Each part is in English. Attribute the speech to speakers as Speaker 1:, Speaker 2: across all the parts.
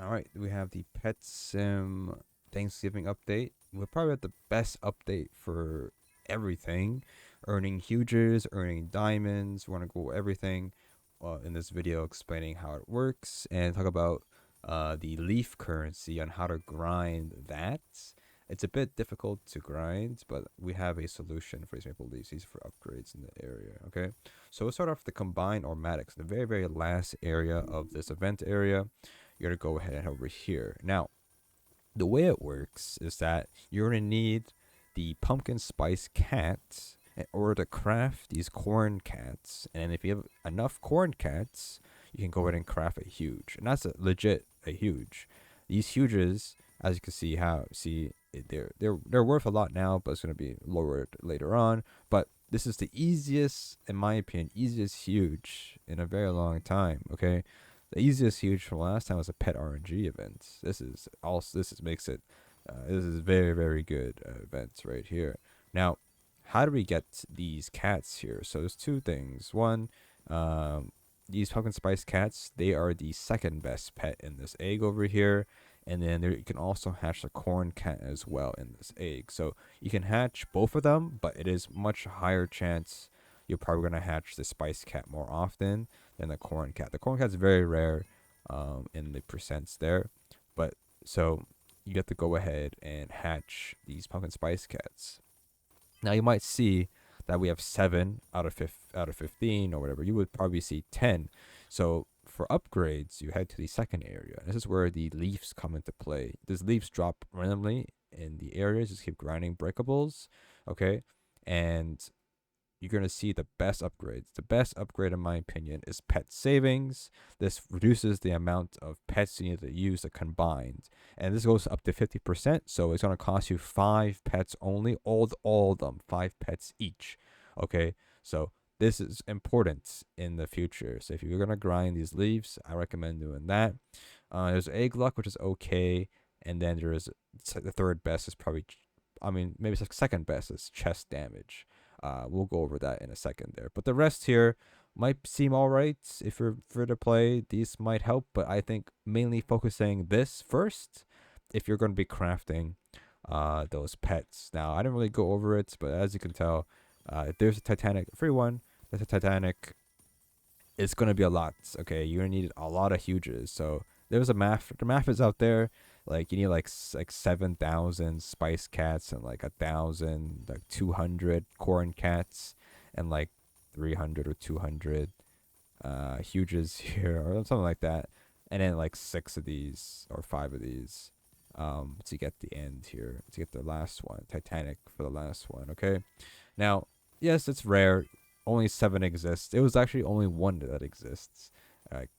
Speaker 1: All right, we have the Pet Sim Thanksgiving update. We're probably at the best update for everything. Earning huges, earning diamonds. We're going to go everything in this video explaining how it works and talk about the leaf currency on how to grind that. It's a bit difficult to grind, but we have a solution for these maple leaves. These for upgrades in the area, okay? So we'll start off with the Combine-O-Matic, the very, very last area of this event area. You're going to go ahead and head over here. Now, the way it works is that you're going to need the pumpkin spice cats in order to craft these corn cats. And if you have enough corn cats, you can go ahead and craft a huge. And that's a huge. These huges, as you can see, they're worth a lot now, but it's going to be lowered later on. But this is the easiest, in my opinion, easiest huge in a very long time. Okay, the easiest huge from last time was a pet RNG event. This is makes it. This is very, very good events right here. Now, how do we get these cats here? So there's two things. One, these pumpkin spice cats, they are the second best pet in this egg over here. And then you can also hatch the corn cat as well in this egg. So you can hatch both of them, but it is much higher chance you're probably going to hatch the spice cat more often than the corn cat. The corn cat's very rare in the percents there. But so you get to go ahead and hatch these pumpkin spice cats. Now you might see that we have 7 out of 15 or whatever. You would probably see 10. So for upgrades, you head to the second area. This is where the leaves come into play. These leaves drop randomly in the areas. Just keep grinding breakables, okay? And you're going to see the best upgrades. The best upgrade, in my opinion, is pet savings. This reduces the amount of pets you need to use to combine. And this goes up to 50%. So it's going to cost you 5 pets only. All of them, 5 pets each. Okay, so this is important in the future. So if you're going to grind these leaves, I recommend doing that. There's egg luck, which is okay. And then there's the third best is probably, maybe it's like second best is chest damage. We'll go over that in a second there. But the rest here might seem alright if you're free to play. These might help, but I think mainly focusing this first if you're going to be crafting those pets. Now, I didn't really go over it, but as you can tell, if there's a Titanic, free one, there's a Titanic, it's going to be a lot, okay? You're going to need a lot of huges. So there's a math. The math is out there. Like you need like 7,000 spice cats and like 200 corn cats and like 300 or 200 huges here or something like that, and then like 6 of these or 5 of these to get the end here, to get the last one, Titanic for the last one. Okay, now yes, it's rare. Only 7 exists. It was actually only 1 that exists like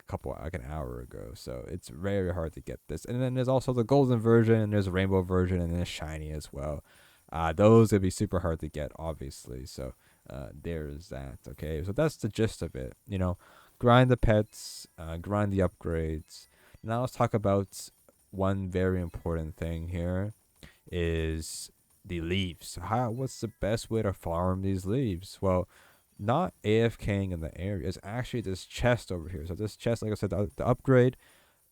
Speaker 1: an hour ago, so it's very hard to get this. And then there's also the golden version, and there's a rainbow version, and then a shiny as well. Those would be super hard to get, obviously. So there's that. Okay, so that's the gist of it. Grind the pets, grind the upgrades. Now let's talk about one very important thing here is the leaves. What's the best way to farm these leaves? Well, not AFKing in the area. It's actually this chest over here. So this chest, like I said, the upgrade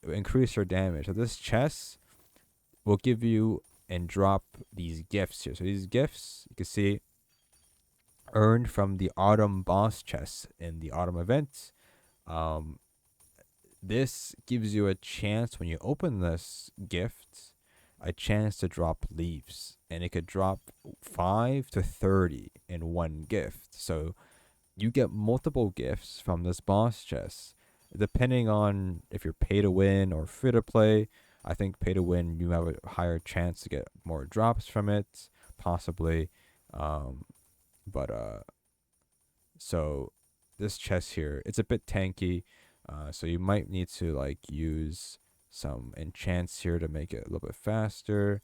Speaker 1: will increase your damage. So this chest will give you and drop these gifts here. So these gifts, you can see, earned from the autumn boss chest in the autumn event. This gives you a chance when you open this gift, a chance to drop leaves. And it could drop 5 to 30 in one gift. So you get multiple gifts from this boss chest. Depending on if you're pay to win or free to play, I think pay to win, you have a higher chance to get more drops from it, possibly. So this chest here, it's a bit tanky. So you might need to like use some enchants here to make it a little bit faster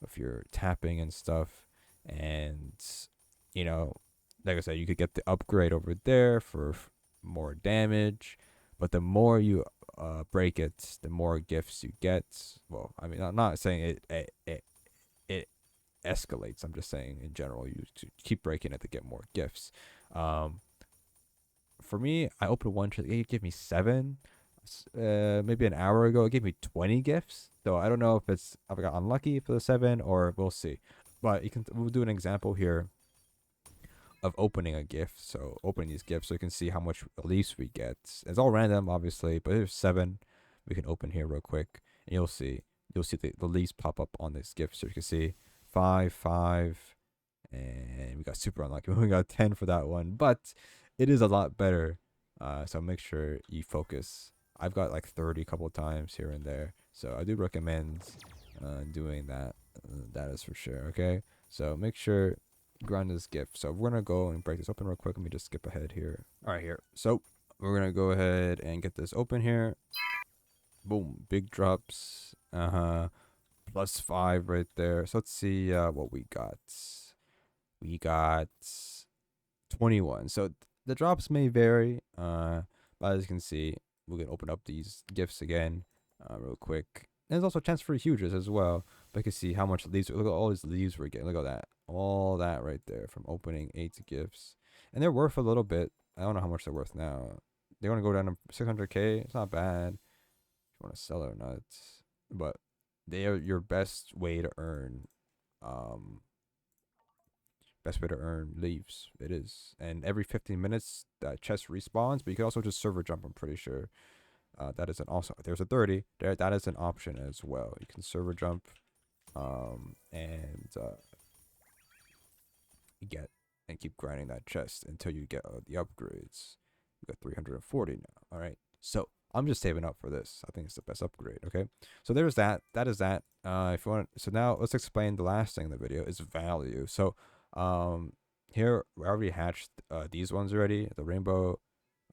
Speaker 1: if you're tapping and stuff. And like I said, you could get the upgrade over there for more damage, but the more you break it, the more gifts you get. Well, I'm not saying it escalates. I'm just saying in general, you keep breaking it to get more gifts. For me, I opened one chest. It gave me 7. maybe an hour ago, it gave me 20 gifts. So I don't know if I got unlucky for the 7 or we'll see. But we'll do an example here of opening a gift. So opening these gifts so you can see how much leaves we get. It's all random, obviously, but there's 7 we can open here real quick, and you'll see the leaves pop up on this gift. So you can see 5, 5, and we got super unlucky. We got 10 for that one, but it is a lot better. So make sure you focus. I've got like 30 a couple of times here and there, so I do recommend doing that. That is for sure. Okay, so make sure grind this gift. So we're gonna go and break this open real quick. Let me just skip ahead here. All right, here. So we're gonna go ahead and get this open here. Boom, big drops. +5 right there. So let's see what we got. We got 21. So the drops may vary. But as you can see, we can open up these gifts again real quick. And there's also a chance for huges as well. But you can see how much leaves. Look at all these leaves we're getting. Look at that. All that right there from opening 8 gifts. And they're worth a little bit. I don't know how much they're worth now. They're going to go down to 600k. It's not bad. If you want to sell it or not. But they are your best way to earn leaves. It is. And every 15 minutes that chest respawns, but you can also just server jump, I'm pretty sure. That is an also, there's a 30 there. That is an option as well. You can server jump and you get and keep grinding that chest until you get the upgrades. You got 340 now. All right, so I'm just saving up for this. I think it's the best upgrade. Okay, so there's that. That is that. If you want, so now let's explain the last thing in the video is value. So here we already hatched these ones already, the rainbow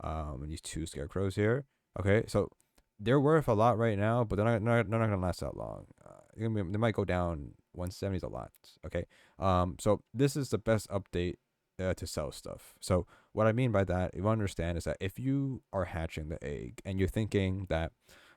Speaker 1: and these 2 scarecrows here. Okay, so they're worth a lot right now, but they're not gonna last that long. They might go down. 170 is a lot. Okay, so this is the best update to sell stuff. So what I mean by that, you understand, is that if you are hatching the egg and you're thinking that,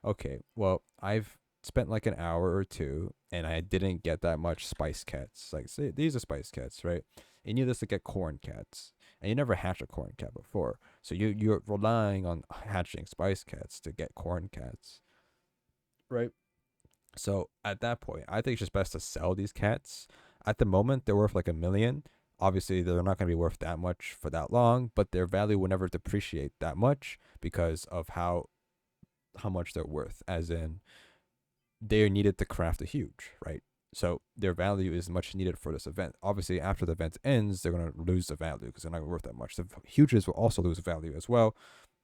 Speaker 1: okay, well, I've spent like an hour or 2 and I didn't get that much spice cats. Like, say these are spice cats, right? You need this to get corn cats, and you never hatched a corn cat before, so you're relying on hatching spice cats to get corn cats, right? So at that point, I think it's just best to sell these cats. At the moment, they're worth like 1 million. Obviously, they're not going to be worth that much for that long, but their value will never depreciate that much because of how much they're worth. As in, they're needed to craft a huge, right? So their value is much needed for this event. Obviously, after the event ends, they're going to lose the value because they're not worth that much. The huges will also lose value as well.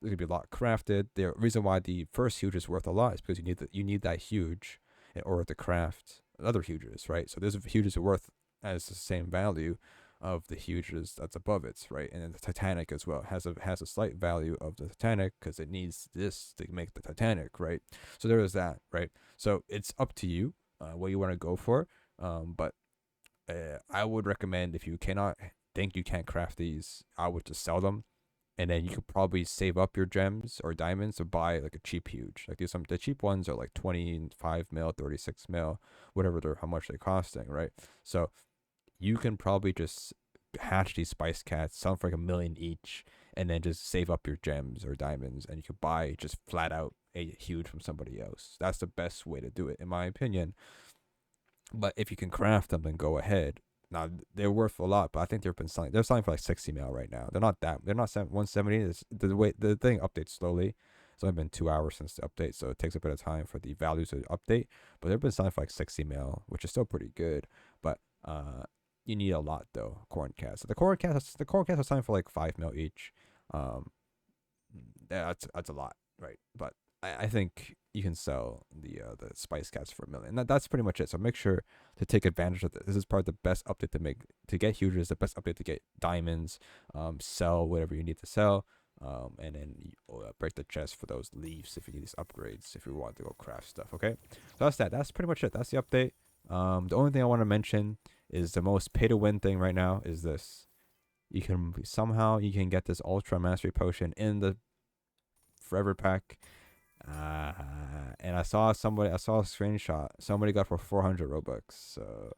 Speaker 1: There's going to be a lot crafted. The reason why the first huge is worth a lot is because you need that huge in order to craft other huges, right? So there's huges are worth as the same value of the huges that's above it, right? And then the Titanic as well has a slight value of the Titanic because it needs this to make the Titanic, right? So there is that, right? So it's up to you what you want to go for, but I would recommend, if you cannot think you can't craft these, I would just sell them, and then you could probably save up your gems or diamonds to buy like a cheap huge. Like the cheap ones are like 25 mil, 36 mil, whatever how much they're costing, right? So you can probably just hatch these spice cats, sell them for like 1 million each, and then just save up your gems or diamonds, and you could buy just flat out a huge from somebody else. That's the best way to do it, in my opinion. But if you can craft them, then go ahead. Now they're worth a lot, but I think they're selling for like 60 mil right now. They're not 170. The thing updates slowly. It's only been 2 hours since the update, so it takes a bit of time for the values to update. But they've been selling for like 60 mil, which is still pretty good. But you need a lot though. Corn cats. The corn cats are selling for like 5 mil each. That's a lot, right? But I think you can sell the spice cats for 1 million. That's pretty much it. So make sure to take advantage of this. This is probably the best update to get huges, the best update to get diamonds, sell whatever you need to sell, and then break the chest for those leaves if you need these upgrades, if you want to go craft stuff. Okay, so that's pretty much it. That's the update. The only thing I want to mention is the most pay to win thing right now is this. You can get this ultra mastery potion in the forever pack. And I saw a screenshot. Somebody got for 400 Robux. So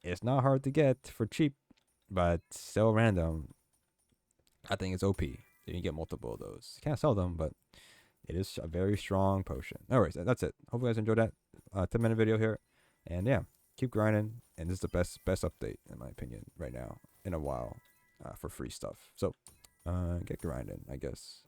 Speaker 1: it's not hard to get for cheap, but still random. I think it's OP. You can get multiple of those. You can't sell them, but It is a very strong potion. Anyways, that's it. Hope you guys enjoyed that 10-minute video here. And yeah, keep grinding. And this is the best update, in my opinion, right now, in a while, for free stuff. So, get grinding, I guess.